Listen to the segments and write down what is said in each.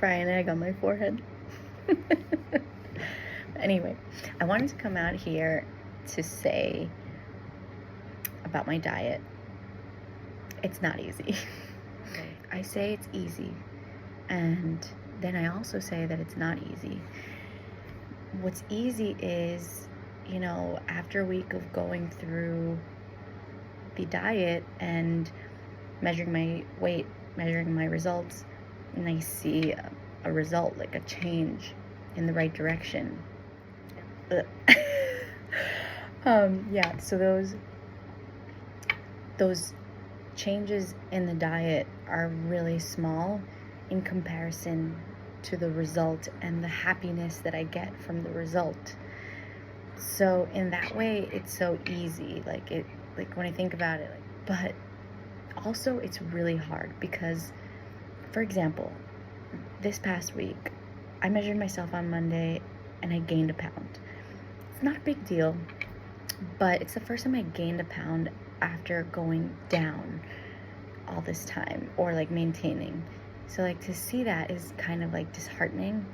crying egg on my forehead. Anyway, I wanted to come out here to say about my diet. It's not easy. I say it's easy, and then I also say that it's not easy. What's easy is, after a week of going through the diet and measuring my weight, measuring my results, and I see a result, like a change in the right direction. So those changes in the diet are really small in comparison to the result and the happiness that I get from the result. So in that way, it's so easy. Like when I think about it, but also it's really hard because, for example, this past week, I measured myself on Monday and I gained a pound. It's not a big deal, but it's the first time I gained a pound after going down all this time, or like maintaining. So like to see that is kind of like disheartening.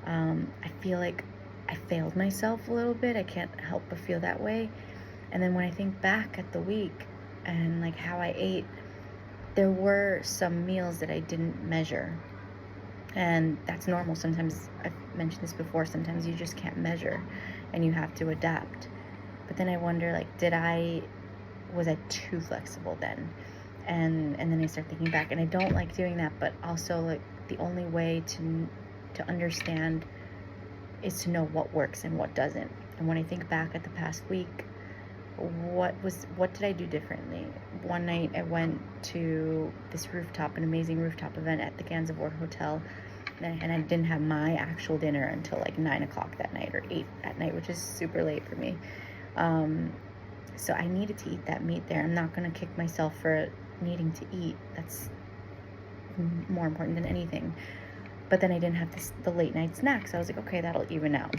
I feel like I failed myself a little bit. I can't help but feel that way. And then when I think back at the week and like how I ate, there were some meals that I didn't measure. And that's normal. Sometimes, I've mentioned this before, sometimes you just can't measure and you have to adapt. But then I wonder, like, was I too flexible then? And then I start thinking back, and I don't like doing that, but also like the only way to understand is to know what works and what doesn't. And when I think back at the past week, what did I do differently? One night I went to this an amazing rooftop event at the Gansevoort Hotel, and I didn't have my actual dinner until like 9 o'clock that night, or 8 at night, which is super late for me. So I needed to eat that meat there. I'm not going to kick myself for needing to eat. That's more important than anything. But then I didn't have the late night snacks. I was like, okay, that'll even out.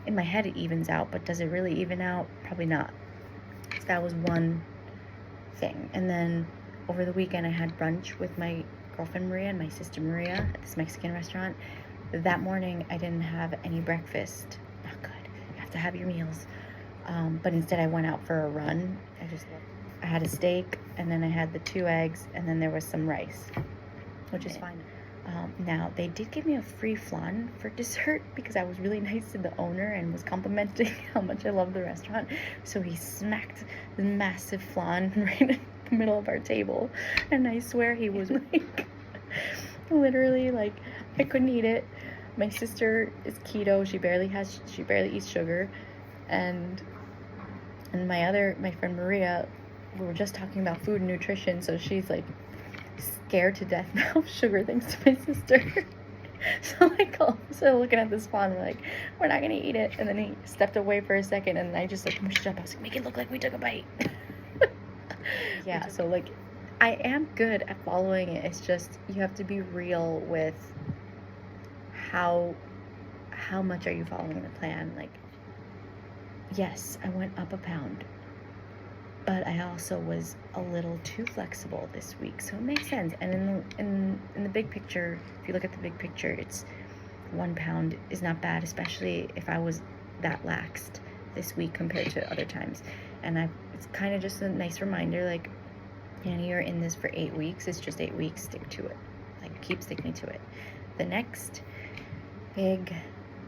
In my head it evens out, but does it really even out? Probably not. So that was one thing. And then over the weekend I had brunch with my girlfriend Maria and my sister Maria at this Mexican restaurant. That morning I didn't have any breakfast. Not good. You have to have your meals. But instead I went out for a run. I had a steak, and then I had the 2 eggs, and then there was some rice, which is fine. Now, they did give me a free flan for dessert because I was really nice to the owner and was complimenting how much I love the restaurant. So he smacked the massive flan right in the middle of our table. And I swear he was like, literally, like, I couldn't eat it. My sister is keto. She barely eats sugar. And my friend Maria, we were just talking about food and nutrition, so she's like scared to death now of sugar, thanks to my sister. So like all of a sudden looking at this flan, we're like, we're not gonna eat it. And then he stepped away for a second, and I just like mushed it up. I was like, make it look like we took a bite. Yeah, so like I am good at following it. It's just you have to be real with how much are you following the plan. Like, yes, I went up a pound, but I also was a little too flexible this week, so it makes sense. And in the big picture, if you look at the big picture, it's 1 pound is not bad, especially if I was that laxed this week compared to other times. And it's kind of just a nice reminder, like, you're in this for 8 weeks. It's just 8 weeks. Stick to it. Like, keep sticking to it. The next big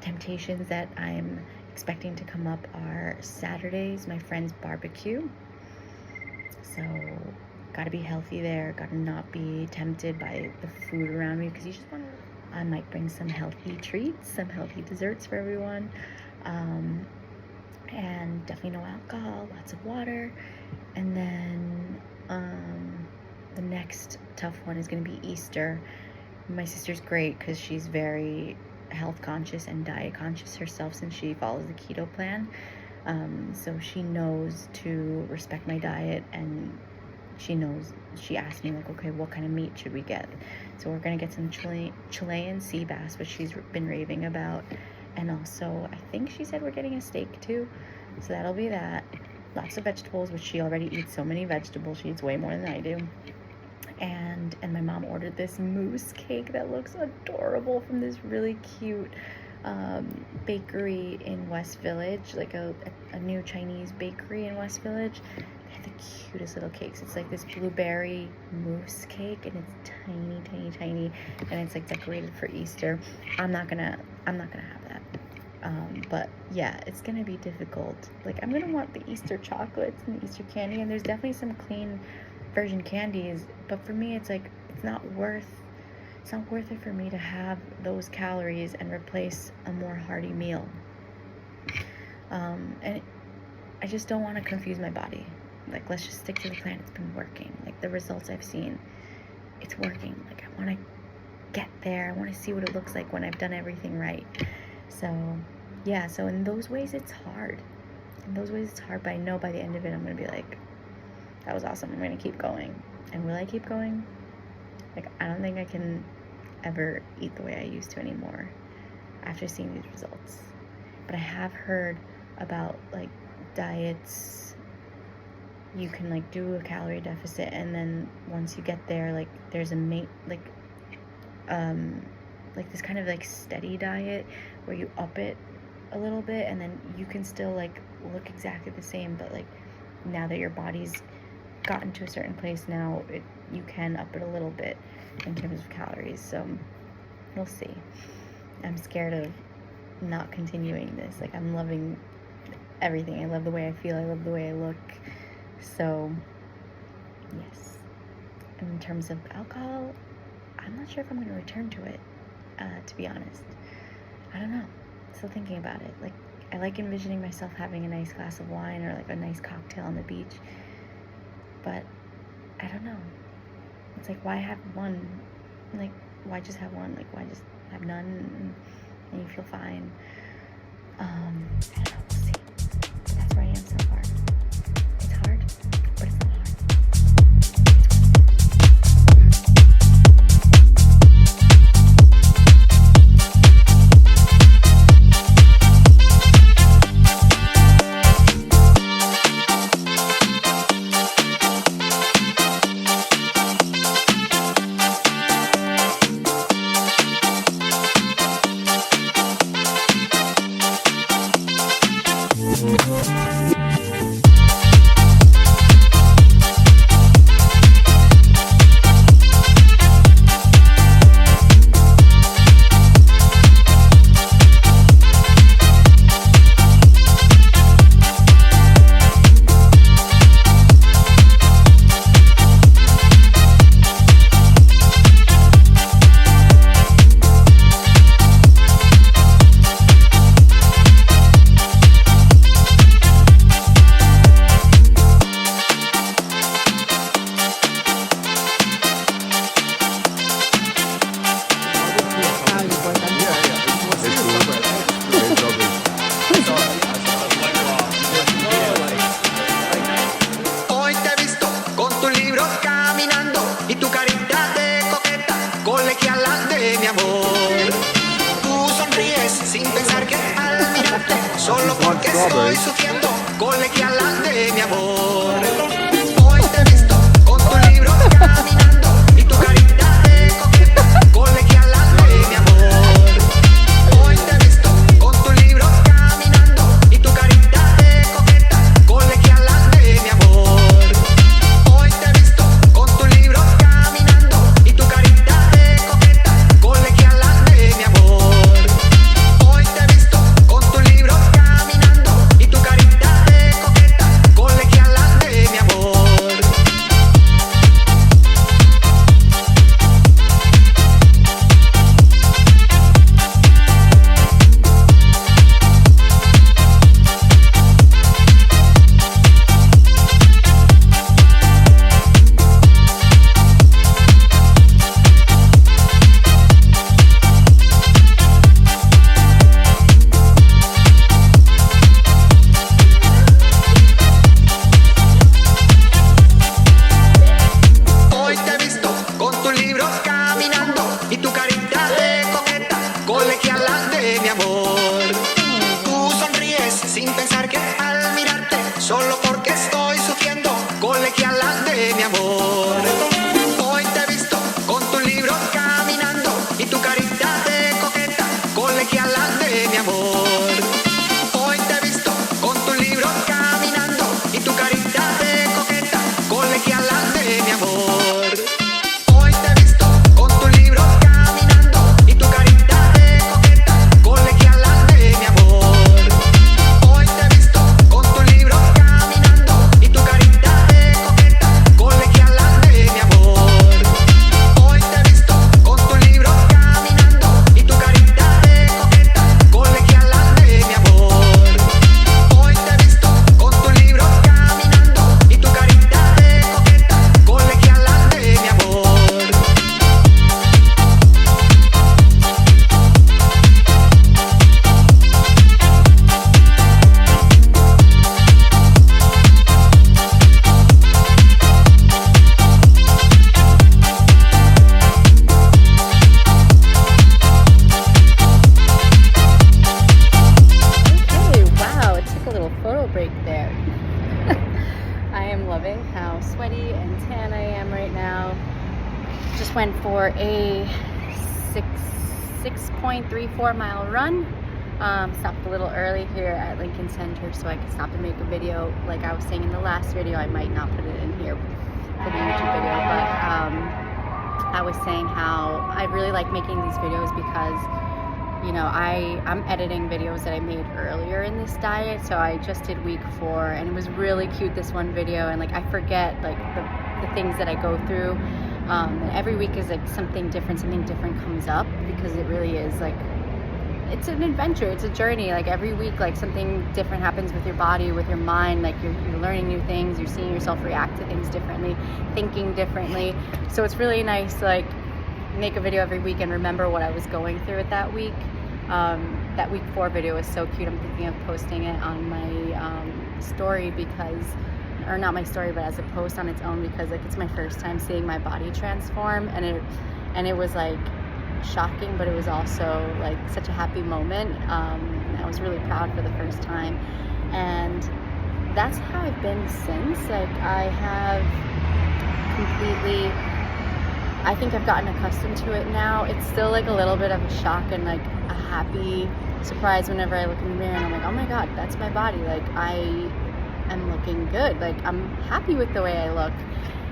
temptations that I'm expecting to come up are Saturdays, my friend's barbecue. So gotta be healthy there, gotta not be tempted by the food around me, because you just want to. I might bring some healthy treats, some healthy desserts for everyone, and definitely no alcohol, lots of water. And then the next tough one is going to be Easter. My sister's great because she's very health conscious and diet conscious herself, since she follows the keto plan. So she knows to respect my diet, and she asked me, like, okay, what kind of meat should we get? So we're gonna get some Chilean sea bass, which she's been raving about, and also I think she said we're getting a steak too, so that'll be that. Lots of vegetables, which she already eats so many vegetables. She eats way more than I do. and my mom ordered this mousse cake that looks adorable from this really cute bakery in West Village, like a new Chinese bakery in West Village. They have the cutest little cakes. It's like this blueberry mousse cake, and it's tiny, tiny, tiny, and it's like decorated for Easter. I'm not gonna have that. But yeah, it's gonna be difficult. Like, I'm gonna want the Easter chocolates and the Easter candy, and there's definitely some clean version candies, but for me, it's like it's not worth it for me to have those calories and replace a more hearty meal. And I just don't want to confuse my body. Like, let's just stick to the plan. It's been working. Like, the results I've seen, it's working. Like, I want to get there. I want to see what it looks like when I've done everything right. So yeah, so in those ways it's hard. But I know by the end of it I'm gonna be like, that was awesome, I'm gonna keep going. And will I keep going? Like, I don't think I can ever eat the way I used to anymore after seeing these results. But I have heard about like diets, you can like do a calorie deficit, and then once you get there, like there's a like this kind of like steady diet where you up it a little bit, and then you can still like look exactly the same, but like now that your body's gotten to a certain place, now you can up it a little bit in terms of calories. So we'll see. I'm scared of not continuing this. Like, I'm loving everything. I love the way I feel. I love the way I look. So yes. And in terms of alcohol, I'm not sure if I'm going to return to it, to be honest. I don't know. Still thinking about it. Like, I like envisioning myself having a nice glass of wine or like a nice cocktail on the beach, but I don't know. It's like, why have one? Like, why just have one? Like, why just have none and you feel fine? I don't know. We'll see. That's where I am so far. It's hard, but it's not hard. Solo porque estoy sufriendo, colegiala de mi amor. Hoy te he visto con tu libro caminando y tu carita de coqueta, colegiala de mi amor. Hoy te he visto con tu libro caminando y tu carita de coqueta, colegiala de mi amor. Hoy te he visto con tu libro caminando y tu carita de coqueta, colegiala de mi amor. Hoy te he visto con tu libro caminando y tu carita de coqueta, colegiala de mi amor. how sweaty and tan I am right now. Just went for a 6.34 mile run. Stopped a little early here at Lincoln Center so I could stop and make a video. Like I was saying in the last video, I might not put it in here for the YouTube video, but I was saying how I really like making these videos because, you know, I'm editing videos that I made earlier in this diet. So I just did week 4 and it was really cute, this one video, and like I forget like the things that I go through. And every week is like something different comes up, because it really is like, it's an adventure, it's a journey. Like every week, like something different happens with your body, with your mind. Like you're learning new things, you're seeing yourself react to things differently, thinking differently. So it's really nice to like make a video every week and remember what I was going through at that week. That week 4 video was so cute. I'm thinking of posting it on my story, because, or not my story, but as a post on its own, because like it's my first time seeing my body transform, and it was like shocking, but it was also like such a happy moment. I was really proud for the first time, and that's how I've been since. Like I have completely, I think I've gotten accustomed to it now. It's still like a little bit of a shock and like a happy surprise whenever I look in the mirror and I'm like, oh my god, that's my body. Like I am looking good. Like I'm happy with the way I look.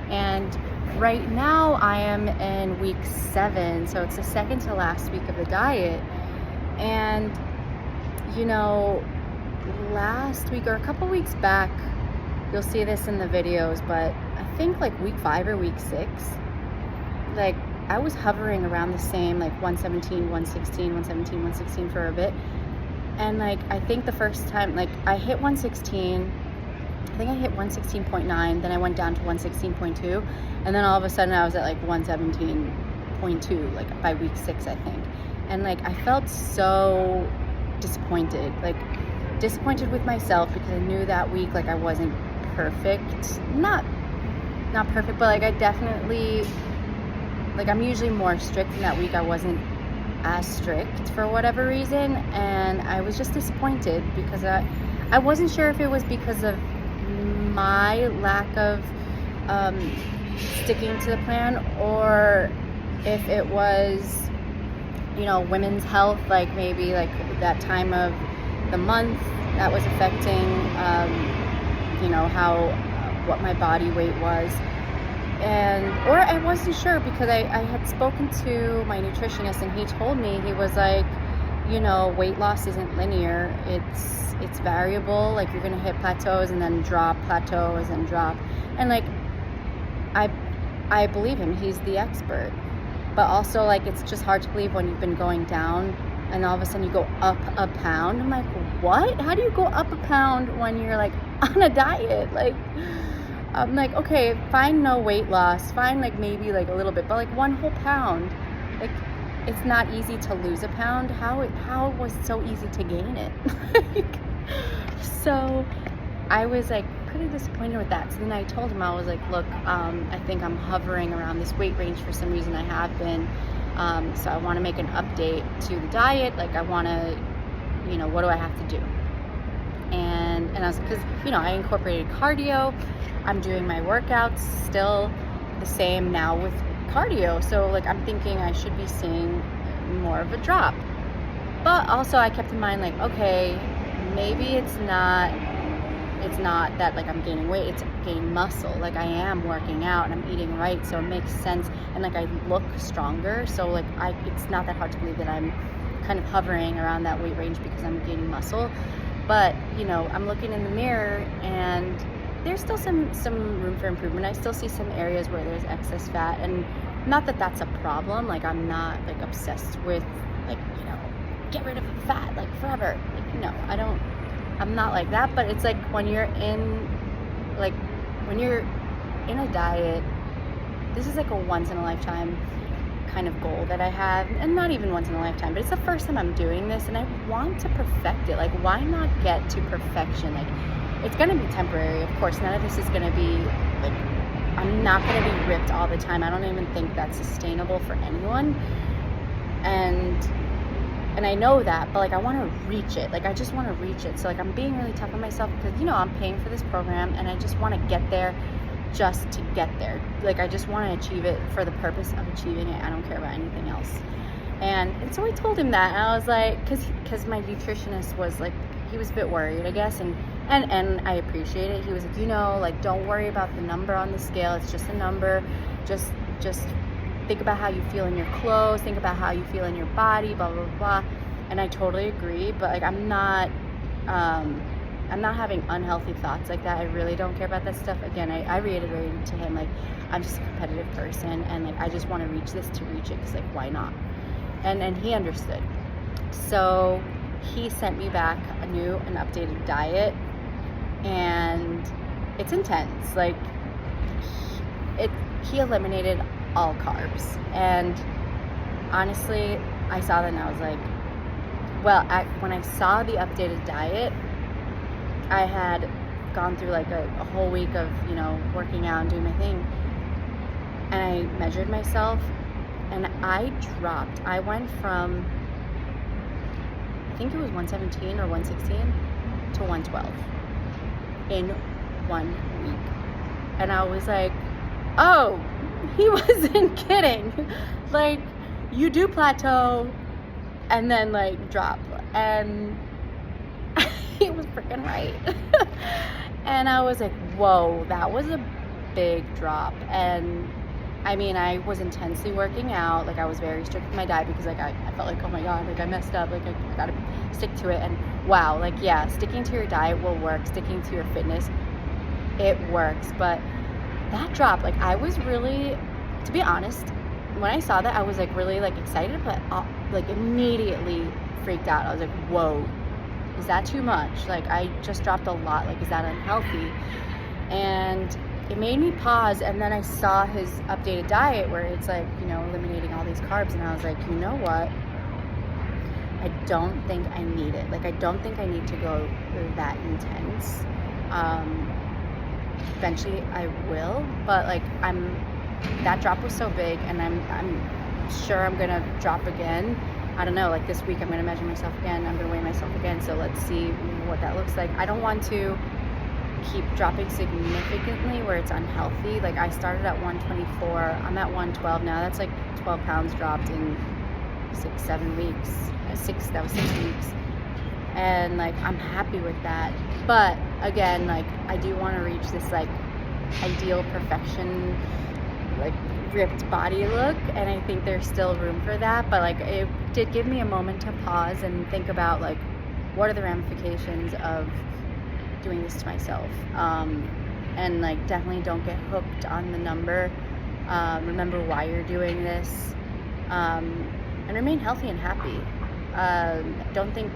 And right now I am in week 7, so it's the second to last week of the diet. And you know, last week or a couple weeks back, you'll see this in the videos, but I think like week 5 or week 6, like I was hovering around the same, like 117, 116, 117, 116 for a bit. And like I think the first time, like I hit 116, I think I hit 116.9, then I went down to 116.2, and then all of a sudden I was at like 117.2, like by week 6, I think. And like I felt so disappointed with myself, because I knew that week like I wasn't perfect. Not perfect, but like I definitely, like I'm usually more strict, in that week I wasn't as strict for whatever reason, and I was just disappointed because I wasn't sure if it was because of my lack of sticking to the plan, or if it was, you know, women's health, like maybe like that time of the month that was affecting you know, what my body weight was. Or I wasn't sure, because I had spoken to my nutritionist and he told me, he was like, you know, weight loss isn't linear, it's variable. Like you're gonna hit plateaus and then drop, plateaus and drop. And like I believe him, he's the expert. But also like it's just hard to believe when you've been going down and all of a sudden you go up a pound. I'm like, what? How do you go up a pound when you're like on a diet? Like I'm like, okay, fine, no weight loss, fine, like maybe like a little bit, but like 1 whole pound, like it's not easy to lose a pound. How was it so easy to gain it? So I was like pretty disappointed with that. So then I told him, I was like, look, I think I'm hovering around this weight range for some reason. I have been, so I want to make an update to the diet. Like I want to, you know, what do I have to do? And I was, because, you know, I incorporated cardio. I'm doing my workouts still the same now with cardio. So like I'm thinking I should be seeing more of a drop. But also I kept in mind, like, okay, maybe it's not that like I'm gaining weight, it's gaining muscle. Like I am working out and I'm eating right, so it makes sense. And like I look stronger, so like it's not that hard to believe that I'm kind of hovering around that weight range because I'm gaining muscle. But you know, I'm looking in the mirror and there's still some room for improvement. I still see some areas where there's excess fat, and not that that's a problem. Like I'm not like obsessed with like, you know, get rid of the fat like forever. Like, no, I'm not like that. But it's like when you're in a diet, this is like a once in a lifetime kind of goal that I have, and not even once in a lifetime, but it's the first time I'm doing this and I want to perfect it. Like why not get to perfection? Like it's gonna be temporary, of course. None of this is gonna be like, I'm not gonna be ripped all the time. I don't even think that's sustainable for anyone, and I know that, but like I want to reach it. Like I just want to reach it. So like I'm being really tough on myself because, you know, I'm paying for this program and I just want to get there just to get there. Like, I just want to achieve it for the purpose of achieving it. I don't care about anything else. And so I told him that, and I was like, because my nutritionist was like, he was a bit worried, I guess, and I appreciate it. He was like, like, don't worry about the number on the scale. It's just a number. Just think about how you feel in your clothes. Think about how you feel in your body. Blah blah blah. And I totally agree. But like, I'm not having unhealthy thoughts like that. I really don't care about that stuff. Again, I reiterated to him, like, I'm just a competitive person, and like, I just want to reach this to reach it, because like, why not? And he understood. So he sent me back a new and updated diet, and it's intense. Like, he eliminated all carbs, and honestly, I saw that and I was like, well, when I saw the updated diet, I had gone through like a whole week of working out and doing my thing, and I measured myself, and I went from, I think it was 117 or 116 to 112 in 1 week. And I was like, oh, he wasn't kidding. Like, you do plateau and then like drop. And he was freaking right. And I was like, whoa, that was a big drop. And I mean, I was intensely working out. Like, I was very strict with my diet, because like I felt like, oh my god, like I messed up, like I gotta stick to it. And wow, like, yeah, sticking to your diet will work. Sticking to your fitness, it works. But that drop, like, I was really, to be honest, when I saw that, I was like really like excited, but like immediately freaked out. I was like, whoa, is that too much? Like, I just dropped a lot. Like, is that unhealthy? And it made me pause, and then I saw his updated diet where it's like, eliminating all these carbs, and I was like, you know what? I don't think I need it. Like, I don't think I need to go that intense. Eventually I will, but like, that drop was so big, and I'm sure I'm gonna drop again. I don't know, like this week I'm gonna measure myself again. I'm gonna weigh myself again. So let's see what that looks like. I don't want to keep dropping significantly where it's unhealthy. Like, I started at 124, I'm at 112 now. That's like 12 pounds dropped in 6 weeks. That was 6 weeks. And like, I'm happy with that. But again, like, I do want to reach this like ideal perfection, like ripped body look, and I think there's still room for that. But like, it did give me a moment to pause and think about like, what are the ramifications of doing this to myself, and like, definitely don't get hooked on the number. Remember why you're doing this, and remain healthy and happy. Don't think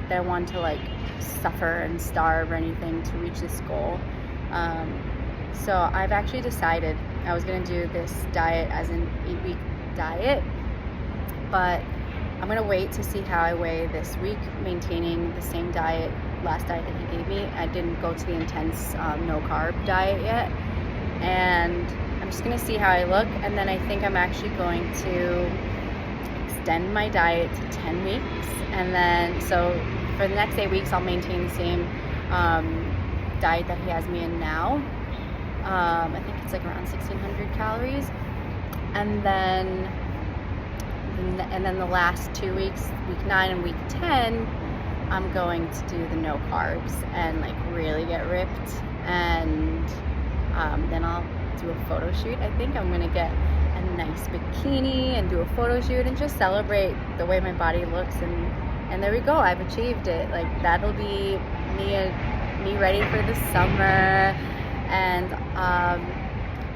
that I want to like suffer and starve or anything to reach this goal. So I've actually decided I was going to do this diet as an 8-week diet, but I'm going to wait to see how I weigh this week, maintaining the same diet, last diet that he gave me. I didn't go to the intense no carb diet yet, and I'm just going to see how I look. And then I think I'm actually going to extend my diet to 10 weeks, and then so for the next 8 weeks I'll maintain the same diet that he has me in now. I think it's like around 1,600 calories, and then the last 2 weeks, week 9 and week 10, I'm going to do the no carbs and like really get ripped, and then I'll do a photo shoot. I think I'm gonna get a nice bikini and do a photo shoot and just celebrate the way my body looks, and there we go, I've achieved it. Like, that'll be me ready for the summer. And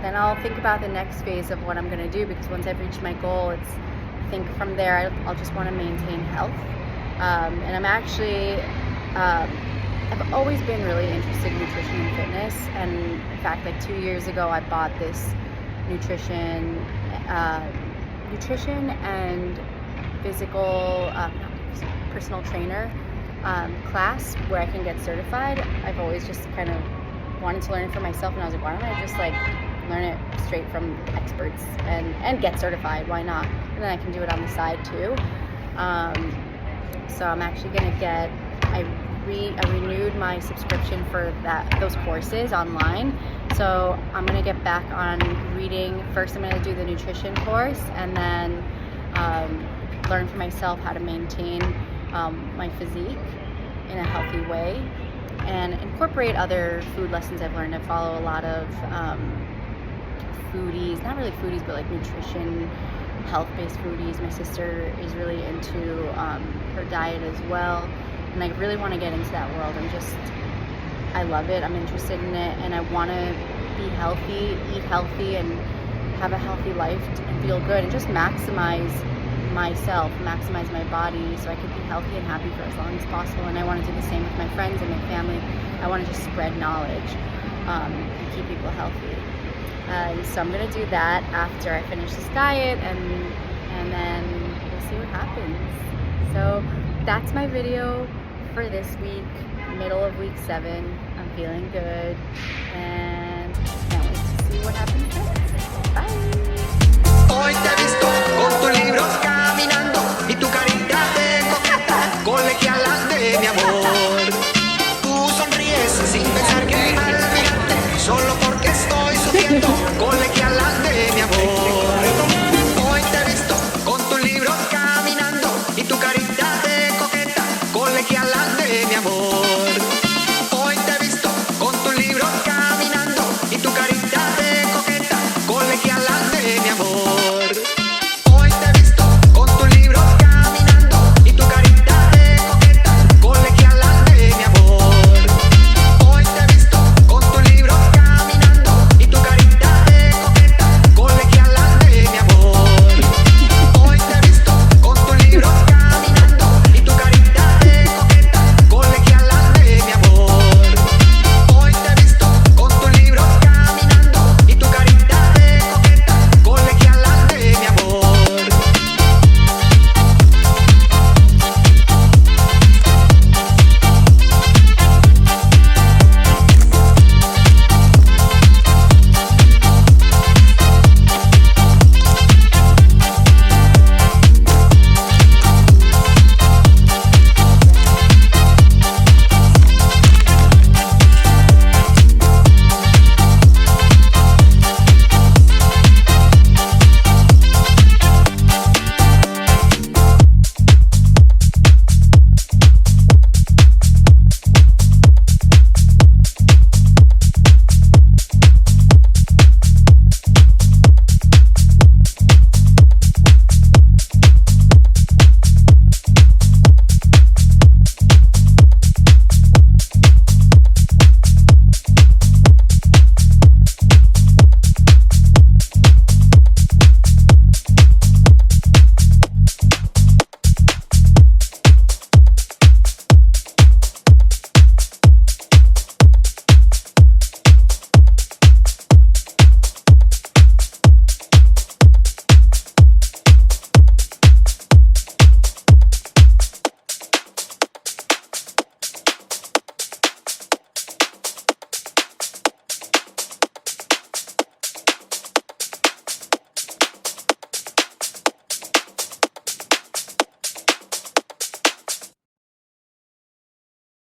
then I'll think about the next phase of what I'm going to do, because once I've reached my goal, I think from there I'll just want to maintain health. And I'm actually, I've always been really interested in nutrition and fitness. And in fact, like 2 years ago, I bought this nutrition and physical, personal trainer class where I can get certified. I've always just kind of wanted to learn it for myself, and I was like, why don't I just like learn it straight from experts and get certified? Why not? And then I can do it on the side too. So I'm actually gonna get, I renewed my subscription for those courses online, So I'm gonna get back on reading. First, I'm gonna do the nutrition course, and then learn for myself how to maintain my physique in a healthy way, and incorporate other food lessons I've learned. I follow a lot of foodies, not really foodies, but like nutrition, health-based foodies. My sister is really into her diet as well, and I really want to get into that world. I love it. I'm interested in it, and I want to be healthy, eat healthy, and have a healthy life and feel good, and just maximize myself, maximize my body, so I could be healthy and happy for as long as possible. And I want to do the same with my friends and my family. I want to just spread knowledge and keep people healthy. So I'm gonna do that after I finish this diet, and then we'll see what happens. So that's my video for this week, middle of week 7. I'm feeling good, and can't wait to see what happens next. Bye. Hoy te